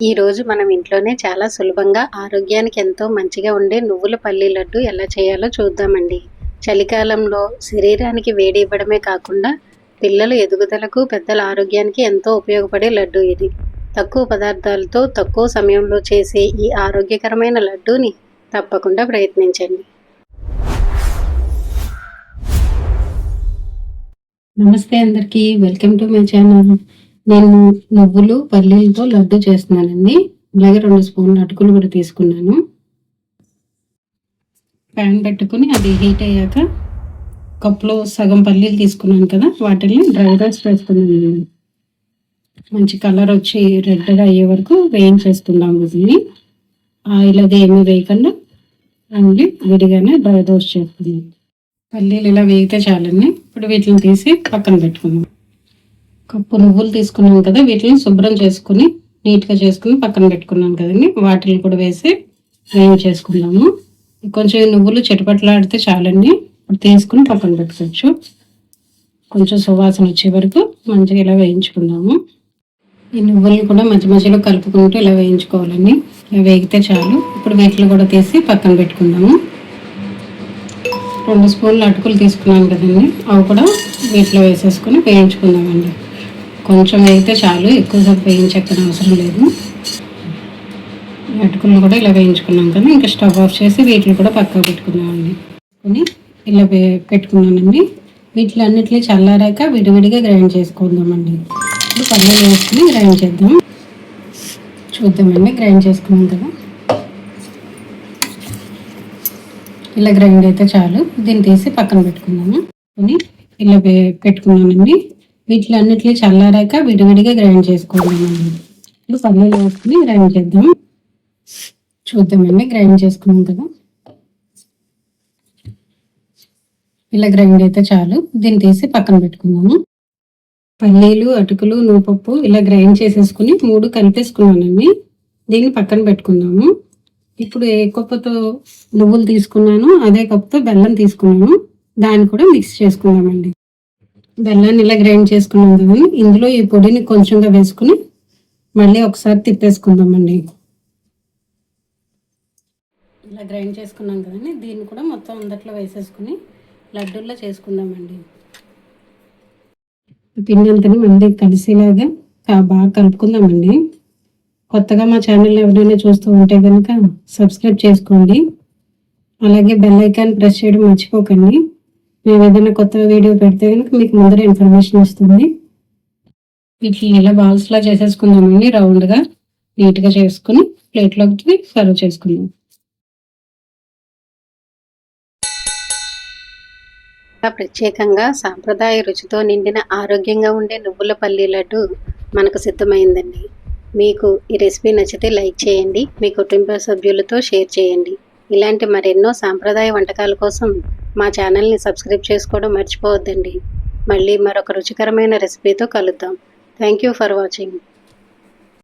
ఈరోజు మనం ఇంట్లోనే చాలా సులభంగా ఆరోగ్యానికి ఎంతో మంచిగా ఉండే నువ్వుల పల్లి లడ్డు ఎలా చేయాలో చూద్దామండి. చలికాలంలో శరీరానికి వేడి ఇవ్వడమే కాకుండా పిల్లల ఎదుగుదలకు పెద్దల ఆరోగ్యానికి ఎంతో ఉపయోగపడే లడ్డు ఇది. తక్కువ పదార్థాలతో తక్కువ సమయంలో చేసే ఈ ఆరోగ్యకరమైన లడ్డూని తప్పకుండా ప్రయత్నించండి. నమస్తే అందరికీ, వెల్కమ్ టు మై ఛానల్. నేను నువ్వులు పల్లీలతో లడ్డు చేస్తున్నానండి. అలాగే 2 స్పూన్ల అటుకులు కూడా తీసుకున్నాను. ప్యాన్ పెట్టుకుని అది హీట్ అయ్యాక కప్లో సగం పల్లీలు తీసుకున్నాను కదా, వాటిని డ్రై రోస్ట్ వేసుకున్నాను. మంచి కలర్ వచ్చి రెడ్గా అయ్యే వరకు వేయించేస్తున్నాం. వీటిని ఆయిల్ అది ఏమీ వేయకుండా అన్ని విడిగానే డ్రై రోస్ట్ చేస్తున్నాం. పల్లీలు ఇలా వేగితే చాలండి. ఇప్పుడు వీటిని తీసి పక్కన పెట్టుకున్నాం. కప్పు నువ్వులు తీసుకున్నాం కదా, వీటిని శుభ్రం చేసుకుని నీట్గా చేసుకుని పక్కన పెట్టుకున్నాను కదండి. వాటిని కూడా వేసి వేయించేసుకున్నాము. కొంచెం నువ్వులు చిటపట్లాడితే చాలండి. ఇప్పుడు తీసుకుని పక్కన పెట్టుకోవచ్చు. కొంచెం సువాసన వచ్చే వరకు మంచిగా ఇలా వేయించుకున్నాము. ఈ నువ్వుల్ని కూడా మధ్య మధ్యలో కలుపుకుంటూ ఇలా వేయించుకోవాలండి. ఇలా వేగితే చాలు. ఇప్పుడు వీటిని కూడా తీసి పక్కన పెట్టుకుందాము. 2 స్పూన్ల అటుకులు తీసుకున్నాను కదండి, అవి కూడా వీటిలో వేసేసుకుని వేయించుకుందామండి. కొంచెం వేగితే చాలు, ఎక్కువసేపు వేయించక్కన అవసరం లేదు. అటుకులను కూడా ఇలా వేయించుకున్నాం కదా, ఇంకా స్టవ్ ఆఫ్ చేసి వీటిని కూడా పక్కకు పెట్టుకుందామండి. ఇలా పెట్టుకున్నానండి. వీటిలో అన్నిటినీ చల్లారాక విడివిడిగా గ్రైండ్ చేసుకుందామండి. ఇప్పుడు పల్లీలు వేసుకుని గ్రైండ్ చేద్దాం. చూద్దామండి. గ్రైండ్ చేసుకున్నాం కదా, ఇలా గ్రైండ్ అయితే చాలు. దీన్ని తీసి పక్కన పెట్టుకుందాము. ఇలా పెట్టుకున్నానండి. వీటిలో అన్నిటినీ చల్లారాక విడివిడిగా గ్రైండ్ చేసుకోవాలండి. ఇప్పుడు పల్లీలు వేసుకుని గ్రైండ్ చేద్దాం. చూద్దామండి. గ్రైండ్ చేసుకున్నాం కదా, ఇలా గ్రైండ్ అయితే చాలు. దీన్ని తీసి పక్కన పెట్టుకుందాము. పల్లీలు, అటుకులు, నువ్వుపప్పు ఇలా గ్రైండ్ చేసేసుకుని 3 కలిపేసుకున్నానండి. దీన్ని పక్కన పెట్టుకుందాము. ఇప్పుడు ఏ కప్పుతో నువ్వులు తీసుకున్నాను అదే కప్పుతో బెల్లం తీసుకున్నాను. దాన్ని కూడా మిక్స్ చేసుకుందామండి. బెల్లాన్ని ఇలా గ్రైండ్ చేసుకున్నాం కదండి, ఇందులో ఈ పొడిని కొంచెంగా వేసుకుని మళ్ళీ ఒకసారి తిప్పేసుకుందామండి. ఇలా గ్రైండ్ చేసుకున్నాం కదండి, దీన్ని కూడా మొత్తం అందట్లో వేసేసుకుని లడ్డూల్లో చేసుకుందామండి. పిండి అంతని మళ్ళీ కలిసేలాగా బాగా కలుపుకుందామండి. కొత్తగా మా ఛానల్ ఎవరైనా చూస్తూ ఉంటే కనుక సబ్స్క్రైబ్ చేసుకోండి. అలాగే బెల్ ఐకాన్ ప్రెస్ చేయడం మర్చిపోకండి. మేము ఏదైనా కొత్త వీడియో పెడితే కనుక మీకు ముందర ఇన్ఫర్మేషన్ వస్తుంది. వీటిని ఇలా బాల్స్లా చేసేసుకుందామండి. రౌండ్గా నీట్గా చేసుకుని ప్లేట్లోకి సర్వ్ చేసుకుందాం. ప్రత్యేకంగా సాంప్రదాయ రుచితో నిండిన ఆరోగ్యంగా ఉండే నువ్వుల పల్లి లడ్డు మనకు సిద్ధమైందండి. మీకు ఈ రెసిపీ నచ్చితే లైక్ చేయండి, మీ కుటుంబ సభ్యులతో షేర్ చేయండి. ఇలాంటి మరెన్నో సాంప్రదాయ వంటకాల కోసం మా ఛానల్ని సబ్స్క్రైబ్ చేసుకోవడం మర్చిపోవద్దండి. మళ్ళీ మరొక రుచికరమైన రెసిపీతో కలుద్దాం. Thank you for watching.